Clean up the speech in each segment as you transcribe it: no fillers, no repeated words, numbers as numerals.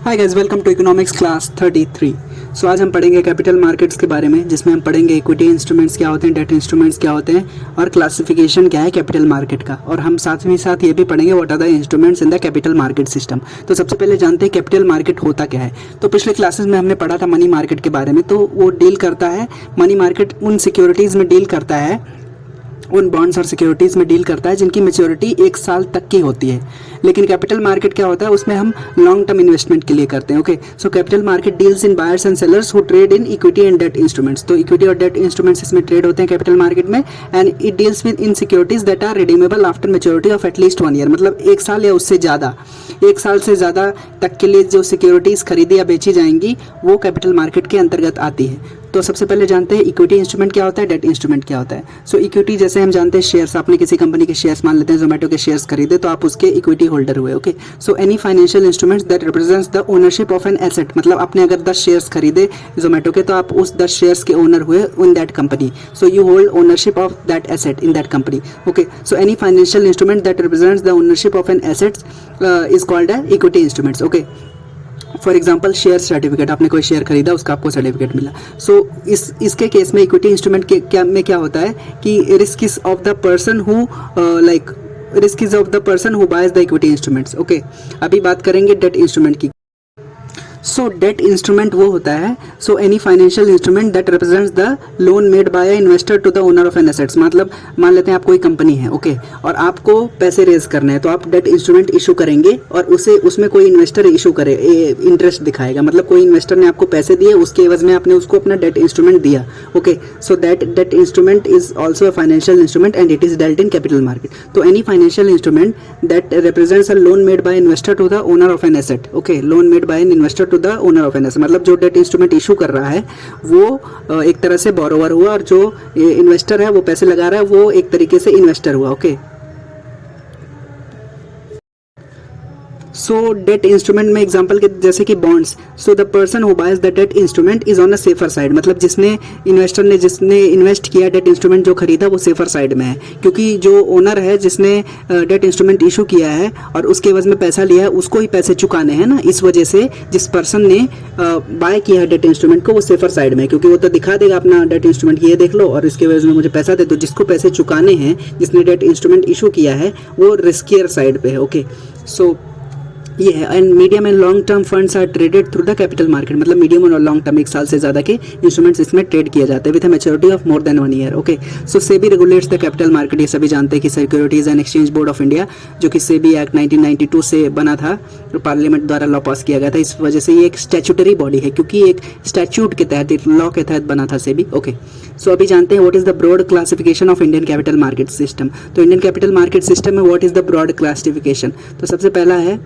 Hi guys, welcome to economics class 33। So आज हम पढ़ेंगे कैपिटल मार्केट्स के बारे में, जिसमें हम पढ़ेंगे इक्विटी इंस्ट्रूमेंट्स क्या होते हैं, डेट इंस्ट्रूमेंट्स क्या होते हैं और क्लासिफिकेशन क्या है कैपिटल मार्केट का। और हम साथ ही साथ ये भी पढ़ेंगे what are the instruments in the capital market system. तो सबसे पहले जानते हैं कैपिटल मार्केट होता क्या है। तो पिछले क्लासेस में हमने पढ़ा था मनी मार्केट के बारे में। तो वो डील करता है, मनी मार्केट उन सिक्योरिटीज़ में डील करता है, उन बॉन्ड्स और सिक्योरिटीज़ में डील करता है जिनकी मैच्योरिटी 1 साल तक की होती है। लेकिन कैपिटल मार्केट क्या होता है, उसमें हम लॉन्ग टर्म इन्वेस्टमेंट के लिए करते हैं। Okay, so capital market deals in buyers and sellers who trade in equity and debt instruments. तो इक्विटी और डेट इंस्ट्रूमेंट्स इसमें ट्रेड होते हैं कैपिटल मार्केट में। And it deals with in securities that are redeemable after maturity of at least 1 year. मतलब 1 साल या उससे ज़्यादा, 1 साल से ज़्यादा तक के लिए जो सिक्योरिटीज़ खरीदी या बेची जाएंगी वो कैपिटल मार्केट के अंतर्गत आती है। तो सबसे पहले जानते हैं इक्विटी इंस्ट्रूमेंट क्या होता है, डेट इंस्ट्रूमेंट क्या होता है। सो इक्विटी जैसे हम जानते हैं शेयर्स, आपने किसी कंपनी के शेयर्स मान लेते हैं, जोमेटो के शेयर्स खरीदे तो आप उसके इक्विटी होल्डर हुए। Okay, so any financial instruments that represents the ownership of an asset. मतलब आपने अगर 10 शेयर्स खरीदे जोमेटो के तो आप उस 10 शेयर्स के ओनर हुए in that company. So you hold ownership of that asset in that company. Okay, so any financial instrument that represents the ownership of an asset is called equity instruments. Okay, for example share certificate, आपने कोई share खरीदा उसका आपको certificate मिला। सो इसके case में equity instrument के क्या होता है कि risk is of the person who risk is of the person who boys the equity instruments. Okay, अभी बात करेंगे डेट इंस्ट्रूमेंट की। सो डेट इंस्ट्रूमेंट वो होता है, so any financial instrument that represents the loan made by investor to the owner of an assets. मतलब मान लेते हैं आप कोई कंपनी है, ओके, और आपको पैसे रेज करने हैं तो आप डेट इंस्ट्रूमेंट इशू करेंगे और उसमें कोई इन्वेस्टर इशू करे, इंटरेस्ट दिखाएगा। मतलब कोई इन्वेस्टर ने आपको पैसे दिए, उसके एवज में आपने उसको अपना डेट इंस्ट्रूमेंट दिया। Okay, so that debt instrument is also a financial instrument and it is dealt in capital market. तो any financial instrument that represents a loan made by investor to the owner of an asset. Okay, loan made by an investor to the owner of an asset, मतलब जो debt instrument issue कर रहा है वो एक तरह से borrower हुआ और जो इन्वेस्टर है वो पैसे लगा रहा है वो एक तरीके से इन्वेस्टर हुआ। ओके, सो डेट इंस्ट्रूमेंट में एग्जांपल के जैसे कि bonds. So the person who boys the date instrument is on a safer side. मतलब जिसने इन्वेस्ट किया डेट इंस्ट्रूमेंट जो खरीदा वो सेफर साइड में है, क्योंकि जो ओनर है जिसने डेट इंस्ट्रूमेंट इशू किया है और उसके एवज में पैसा लिया है उसको ही पैसे चुकाने हैं ना। इस वजह से जिस पर्सन ने बाय किया है डेट इंस्ट्रूमेंट को वो सेफर साइड में है, क्योंकि वो तो दिखा देगा अपना डेट इंस्ट्रूमेंट ये देख लो और इसके वजह में मुझे पैसा दे। तो जिसको पैसे चुकाने हैं, जिसने डेट इंस्ट्रूमेंट इशू किया है वो रिस्कियर साइड पे है। ओके, सो ये है। And medium and long term funds are traded through the capital market. मतलब मीडियम और लॉन्ग टर्म 1 साल से ज़्यादा के इंस्ट्रूमेंट्स इसमें ट्रेड किया जाता है with maturity of more than 1 year. Okay, so SEBI regulates the capital market. ये सभी जानते हैं कि securities and exchange board of India, जो कि सेबी एक्ट 1992 से बना था, पार्लियामेंट द्वारा लॉ पास किया गया था। इस वजह से ये एक स्टैच्यूटरी बॉडी है, क्योंकि एक स्टैच्यूट के तहत, एक लॉ के तहत बना था सेबी। ओके, सो अभी जानते हैं what is the broad classification of Indian capital market system. तो इंडियन कैपिटल मार्केट सिस्टम में what is the broad classification. तो सबसे पहला है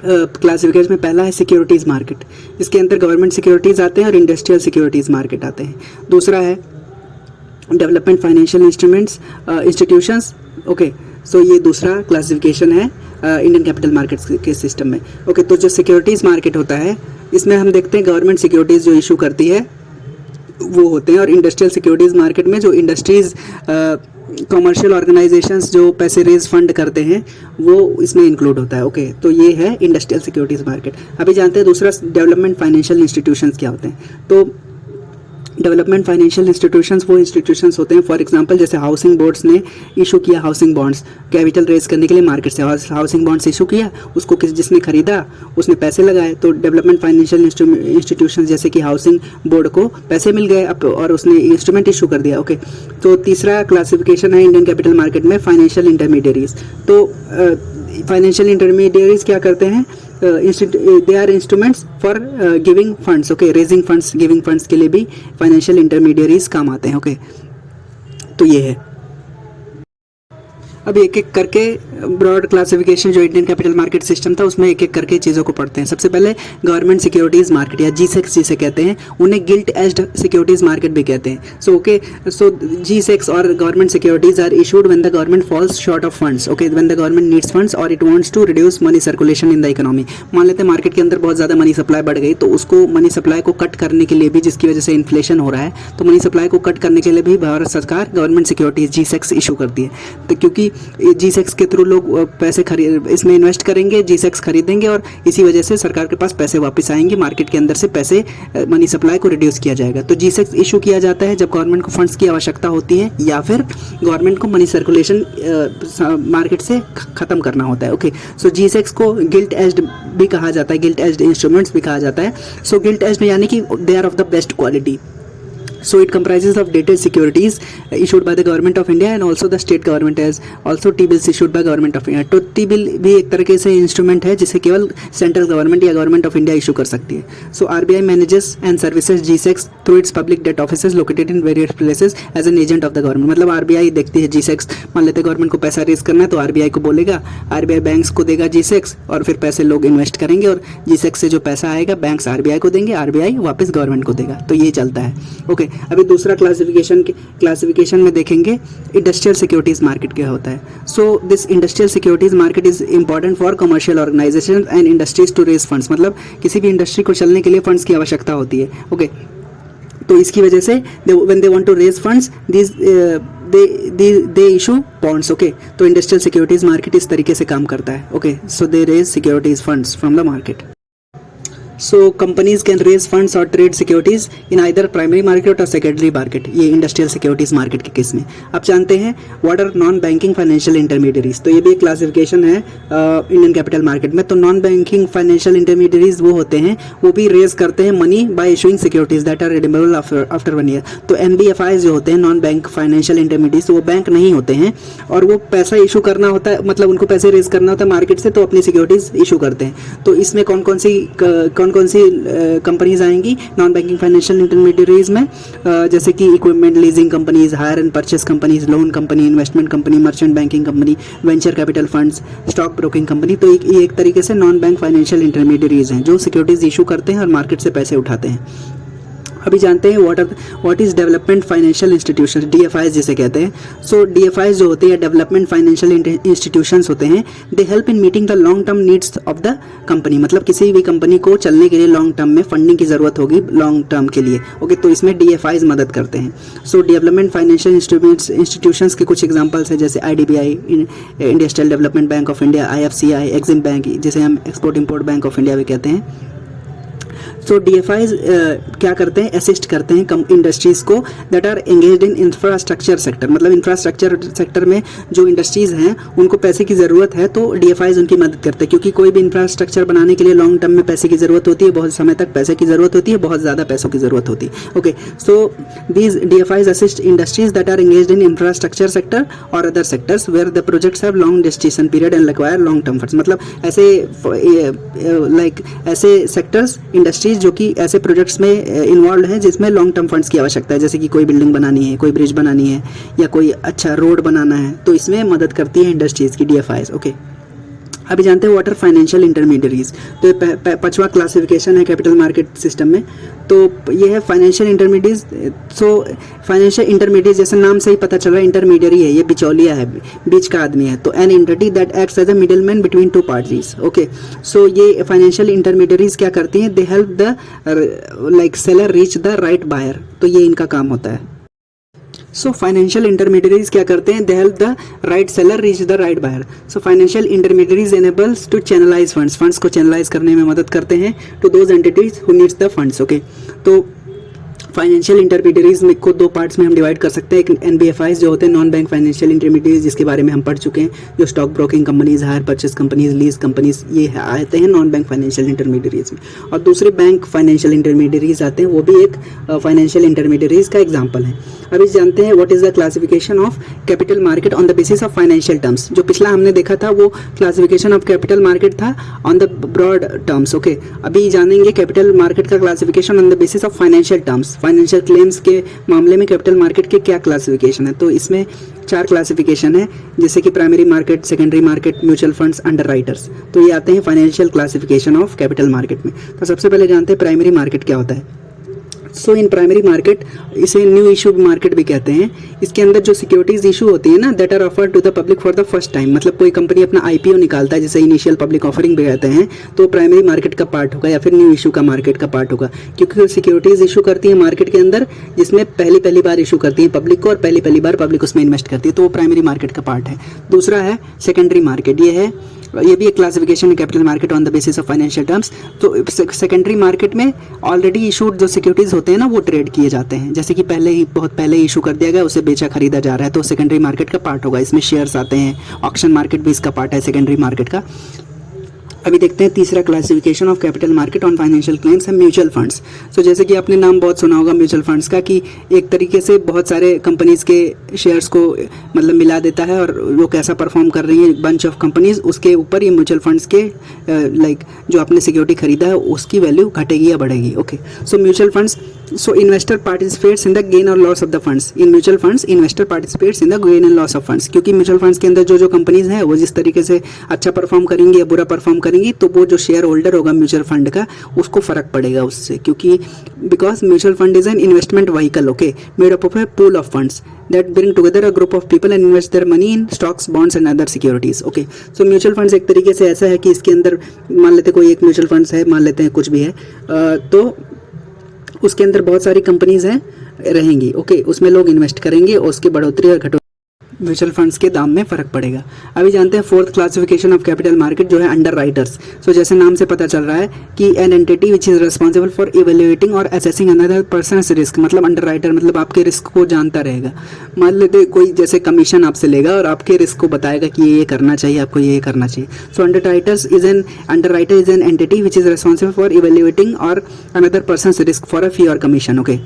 क्लासिफिकेशन में पहला है सिक्योरिटीज़ मार्केट। इसके अंदर गवर्नमेंट सिक्योरिटीज़ आते हैं और इंडस्ट्रियल सिक्योरिटीज़ मार्केट आते हैं। दूसरा है development financial instruments institutions. Okay, so ये दूसरा क्लासिफिकेशन है इंडियन कैपिटल मार्केट के सिस्टम में। ओके, तो जो सिक्योरिटीज़ मार्केट होता है इसमें हम देखते हैं गवर्नमेंट सिक्योरिटीज़ जो इशू करती है वो होते हैं, और इंडस्ट्रियल सिक्योरिटीज़ मार्केट में जो इंडस्ट्रीज़ कमर्शियल ऑर्गेनाइजेशंस जो पैसे रेज फंड करते हैं वो इसमें इंक्लूड होता है। ओके, तो ये है इंडस्ट्रियल सिक्योरिटीज़ मार्केट। अभी जानते हैं दूसरा डेवलपमेंट फाइनेंशियल इंस्टीट्यूशंस क्या होते हैं। तो डेवलपमेंट फाइनेंशियल इंस्टीट्यूशंस वो इंस्टीट्यूशंस होते हैं, फॉर एग्जांपल जैसे हाउसिंग बोर्ड्स ने इशू किया हाउसिंग बॉन्ड्स कैपिटल रेज करने के लिए मार्केट से, हाउसिंग बॉन्ड्स इशू किया, उसको जिसने खरीदा उसने पैसे लगाए, तो डेवलपमेंट फाइनेंशियल इंस्टीट्यूशंस जैसे कि हाउसिंग बोर्ड को पैसे मिल गए और उसने इंस्ट्रूमेंट इशू कर दिया। ओके, तो तीसरा क्लासिफिकेशन है इंडियन कैपिटल मार्केट में फाइनेंशियल इंटरमीडियरीज। तो फाइनेंशियल इंटरमीडियरीज क्या करते हैं, they are instruments for giving funds. Okay, raising funds, giving funds के लिए भी फाइनेंशियल इंटरमीडियरीज काम आते हैं। ओके, तो ये है। अब एक एक करके ब्रॉड क्लासिफिकेशन जो इंडियन कैपिटल मार्केट सिस्टम था उसमें एक एक करके चीज़ों को पढ़ते हैं। सबसे पहले गवर्नमेंट सिक्योरिटीज़ मार्केट या G-SEC जिसे कहते हैं, उन्हें गिल्ट एज्ड सिक्योरिटीज़ मार्केट भी कहते हैं। सो ओके, सो G-SECs और government securities are issued when the government falls short of funds. Okay, when the government needs funds और it wants to reduce money circulation in the economy. मान लेते हैं market के अंदर बहुत ज़्यादा money supply बढ़ गई, तो उसको मनी सप्लाई को कट करने के लिए भी, जिसकी वजह से इन्फ्लेशन हो रहा है, तो मनी सप्लाई को कट करने के लिए भी भारत सरकार गवर्नमेंट सिक्योरिटीज़ G-SECs इशू करती है। तो क्योंकि G-SECs के थ्रू लोग पैसे खरीद इसमें इन्वेस्ट करेंगे, G-Secs खरीदेंगे और इसी वजह से सरकार के पास पैसे वापस आएंगे, मार्केट के अंदर से पैसे मनी सप्लाई को रिड्यूस किया जाएगा। तो G-Secs इशू किया जाता है जब गवर्नमेंट को फंड्स की आवश्यकता होती है या फिर गवर्नमेंट को मनी सर्कुलेशन मार्केट से ख़त्म करना होता है। ओके, सो G-Secs को गिल्ट एज्ड भी कहा जाता है, गिल्ट एज्ड इंस्ट्रूमेंट्स भी कहा जाता है। सो गिल्ट एज्ड यानी कि they are of the best quality. So it comprises of dated securities issued by the government of India and also the state government as also T-bills issued by government of India। तो T-bill भी एक तरीके से instrument है जिसे केवल central government या government of India issue कर सकती है। So RBI manages and services G-Secs through its public debt offices located in various places as an agent of the government। मतलब RBI देखती है G-Secs, मान लेते गवर्नमेंट को पैसा रेज करना है तो RBI को बोलेगा, RBI बैंक्स को देगा G-Secs और फिर पैसे लोग इन्वेस्ट करेंगे और G-Secs से जो पैसा आएगा बैंक्स RBI को देंगे, RBI वापस गवर्नमेंट को देगा। तो ये चलता है। ओके, अभी दूसरा क्लासिफिकेशन में देखेंगे इंडस्ट्रियल सिक्योरिटीज मार्केट क्या होता है। So this industrial securities market is important for commercial organisation and industries to raise funds. मतलब किसी भी इंडस्ट्री को चलने के लिए फंड्स की आवश्यकता होती है। ओके, तो इसकी वजह से when they want to raise funds they issue bonds. Okay, तो इंडस्ट्रियल सिक्योरिटीज मार्केट इस तरीके से काम करता है। Okay, so they raise securities funds from the market. So companies can raise funds or trade securities in either primary market or secondary market। ये industrial securities market के case में आप जानते हैं what are non banking financial intermediaries. तो ये भी एक क्लासिफिकेशन है इंडियन कैपिटल मार्केट में। तो नॉन बैंकिंग फाइनेंशियल इंटरमीडियरीज वो होते हैं, वो भी रेज करते हैं money by issuing securities that are redeemable after 1 year. तो NBFIs जो होते हैं नॉन बैंक फाइनेंशियल इंटरमीडियरीज, वो बैंक नहीं होते हैं और वो पैसा इशू करना होता है, मतलब उनको पैसे रेज करना होता है मार्केट से, तो अपनी सिक्योरिटीज इशू करते हैं। तो इसमें कौन कौन सी कंपनीज आएंगी नॉन बैंकिंग फाइनेंशियल इंटरमीडियरीज में, जैसे कि equipment leasing companies, hire and purchase companies, loan company, investment company, merchant banking company, venture capital funds, stock broking company. तो ये एक तरीके से नॉन बैंक फाइनेंशियल इंटरमीडियरीज हैं जो सिक्योरिटीज इशू करते हैं और मार्केट से पैसे उठाते हैं। अभी जानते हैं what is development financial institution, DFIs जिसे कहते हैं। सो DFIs जो होते हैं डेवलपमेंट फाइनेंशियल इंस्टीट्यूशंस होते हैं, they help in meeting the long term needs of the company. मतलब किसी भी कंपनी को चलने के लिए लॉन्ग टर्म में फंडिंग की जरूरत होगी लॉन्ग टर्म के लिए। ओके, तो इसमें DFIs मदद करते हैं। सो डेवलपमेंट फाइनेंशियल इंस्टीट्यूशंस के कुछ एग्जांपल्स हैं जैसे IDBI, industrial development bank of India, IFCI, Exim bank जिसे हम export import bank of India भी कहते हैं। सो DFIs क्या करते हैं, असिस्ट करते हैं कम इंडस्ट्रीज़ को that are engaged in infrastructure sector. मतलब इंफ्रास्ट्रक्चर सेक्टर में जो इंडस्ट्रीज़ हैं उनको पैसे की ज़रूरत है तो DFIs उनकी मदद करते हैं, क्योंकि कोई भी इंफ्रास्ट्रक्चर बनाने के लिए लॉन्ग टर्म में पैसे की ज़रूरत होती है, बहुत समय तक पैसे की ज़रूरत होती है, बहुत ज़्यादा पैसों की ज़रूरत होती है। Okay, so these DFIs assist industries that are engaged in infrastructure sector और other sectors where the projects have long gestation period and require long term funds. मतलब ऐसे सेक्टर्स, इंडस्ट्रीज जो कि ऐसे प्रोजेक्ट्स में इन्वॉल्व हैं जिसमें लॉन्ग टर्म फंड्स की आवश्यकता है, जैसे कि कोई बिल्डिंग बनानी है, कोई ब्रिज बनानी है या कोई अच्छा रोड बनाना है, तो इसमें मदद करती है इंडस्ट्रीज की DFIs। ओके, अभी जानते हैं वाटर फाइनेंशियल इंटरमीडियरीज। तो ये पांचवा क्लासिफिकेशन है कैपिटल मार्केट सिस्टम में। तो ये है फाइनेंशियल इंटरमीडियरीज। सो फाइनेंशियल इंटरमीडियरीज जैसे नाम से ही पता चल रहा है इंटरमीडियरी है, ये बिचौलिया है, बीच का आदमी है। तो an entity that acts as a middleman between two parties. Okay, so ये फाइनेंशियल इंटरमीडियरीज क्या करती हैं, they help the seller reach the right buyer. तो ये इनका काम होता है। सो फाइनेंशियल इंटरमीडियरीज क्या करते हैं, they help the right seller reach the right buyer. So financial intermediaries enables to channelise funds को चैनलाइज करने में मदद करते हैं to those entities who needs the funds. Okay, तो फाइनेंशियल इंटरमीडियरीज में को दो पार्ट्स में हम डिवाइड कर सकते हैं। एक NBFIs जो होते हैं नॉन बैंक फाइनेंशियल इंटरमीडियरीज, जिसके बारे में हम पढ़ चुके हैं, जो stock broking companies, hire purchase companies, lease companies, ये आते हैं नॉन बैंक फाइनेंशियल इंटरमीडियरीज में। और दूसरे बैंक फाइनेंशियल इंटरमीडियरीज आते हैं, वो भी एक फाइनेंशियल इंटरमीडियरीज का एग्जाम्पल है। अभी जानते हैं what is the classification of capital market on the basis of financial terms. जो पिछला हमने देखा था वो क्लासिफिकेशन ऑफ कैपिटल मार्केट था on the broad terms. Okay, अभी जानेंगे कैपिटल मार्केट का classification on the basis of financial terms. Financial claims के मामले में कैपिटल मार्केट के क्या क्लासिफिकेशन है। तो इसमें 4 क्लासिफिकेशन है, जैसे कि primary market, secondary market, mutual funds, under writers. तो ये आते हैं financial classification of capital market में। तो सबसे पहले जानते हैं प्राइमरी मार्केट क्या होता है। सो इन प्राइमरी मार्केट, इसे न्यू इशू मार्केट भी कहते हैं, इसके अंदर जो सिक्योरिटीज इशू होती है ना, that are offered to the public for the first time, मतलब कोई कंपनी अपना आईपीओ निकालता है जिसे इनिशियल पब्लिक ऑफरिंग भी कहते हैं, तो प्राइमरी मार्केट का पार्ट होगा या फिर न्यू इशू का मार्केट का पार्ट होगा, क्योंकि वो सिक्योरिटीज इशू करती है मार्केट के अंदर जिसमें पहली बार इशू करती है पब्लिक को और पहली बार पब्लिक उसमें इन्वेस्ट करती है, तो वो प्राइमरी मार्केट का पार्ट है। दूसरा है सेकेंडरी मार्केट, ये भी एक क्लासिफिकेशन है capital market on the basis of financial terms. तो सेकेंडरी मार्केट में ऑलरेडी इशूड जो सिक्योरिटीज होते हैं ना वो ट्रेड किए जाते हैं, जैसे कि बहुत पहले इशू कर दिया गया, उसे बेचा खरीदा जा रहा है, तो सेकेंडरी मार्केट का पार्ट होगा। इसमें शेयर्स आते हैं, ऑक्शन मार्केट भी इसका पार्ट है सेकेंडरी मार्केट का। अभी देखते हैं तीसरा classification of capital market on financial claims है म्यूचुअल फंड्स। सो जैसे कि आपने नाम बहुत सुना होगा म्यूचुअल फंड्स का, कि एक तरीके से बहुत सारे कंपनीज़ के शेयर्स को मतलब मिला देता है और वो कैसा परफॉर्म कर रही है बंच ऑफ कंपनीज़, उसके ऊपर ये म्यूचुअल फंड्स के लाइक जो आपने सिक्योरिटी खरीदा है उसकी वैल्यू घटेगी या बढ़ेगी। Okay, so mutual funds, so investor participates in the gain और loss of the funds. In mutual funds investor participates in the gain and loss of funds, क्योंकि म्यूचुअल फंड्स के अंदर जो कंपनीज़ हैं वो जिस तरीके से अच्छा परफॉर्म करेंगी या बुरा परफॉर्म करेंगी, तो वो जो शेयर होल्डर होगा म्यूचुअल फंड का उसको फ़र्क पड़ेगा उससे, क्योंकि because mutual fund is an investment vehicle, okay, made up of A pool of funds that bring together a group of people and invest their money in stocks, bonds and other securities. Okay, so mutual funds एक तरीके से ऐसा है कि इसके अंदर मान लेते कोई एक म्यूचुअल फंड्स है, मान लेते हैं कुछ भी है, तो उसके अंदर बहुत सारी कंपनीज हैं रहेंगी। ओके, उसमें लोग इन्वेस्ट करेंगे और उसकी बढ़ोतरी और घटोतरी म्यूचुअल फंड्स के दाम में फ़र्क पड़ेगा। अभी जानते हैं fourth classification of capital market जो है अंडर राइटर्स। सो जैसे नाम से पता चल रहा है कि N entity which is responsible for evaluating और असेसिंग अनदर पर्सनस रिस्क, मतलब अंडर राइटर मतलब आपके रिस्क को जानता रहेगा। मान लेते कोई जैसे कमीशन आपसे लेगा और आपके रिस्क को बताएगा कि ये करना चाहिए, आपको ये करना चाहिए। So underwriter is an entity which is responsible for evaluating और another person's risk for a fee और commission. Okay,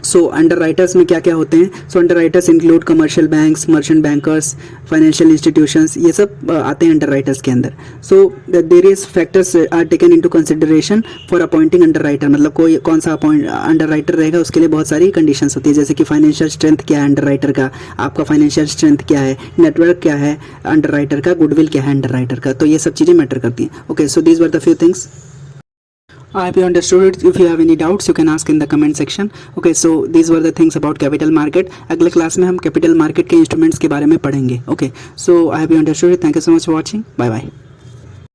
so underwriters में क्या क्या होते हैं? So underwriters include commercial banks, merchant bankers, financial institutions, ये सब आते हैं अंडर राइटर्स के अंदर। So various factors are taken into consideration for appointing underwriter, मतलब कोई कौन सा अंडर राइटर रहेगा उसके लिए बहुत सारी कंडीशंस होती है, जैसे कि फाइनेंशियल स्ट्रेंथ क्या है अंडर राइटर का, आपका फाइनेंशियल स्ट्रेंथ क्या है, नेटवर्क क्या है अंडर राइटर का, गुडविल क्या है अंडर राइटर का, तो ये सब चीज़ें मैटर करती हैं। Okay, so these were the few things. I hope you understood it. If you have any doubts, you can ask in the comment section. Okay, so these were the things about capital market. अगले class में हम capital market के instruments के बारे में पढ़ेंगे. Okay, so I hope you understood it. Thank you so much for watching. Bye bye.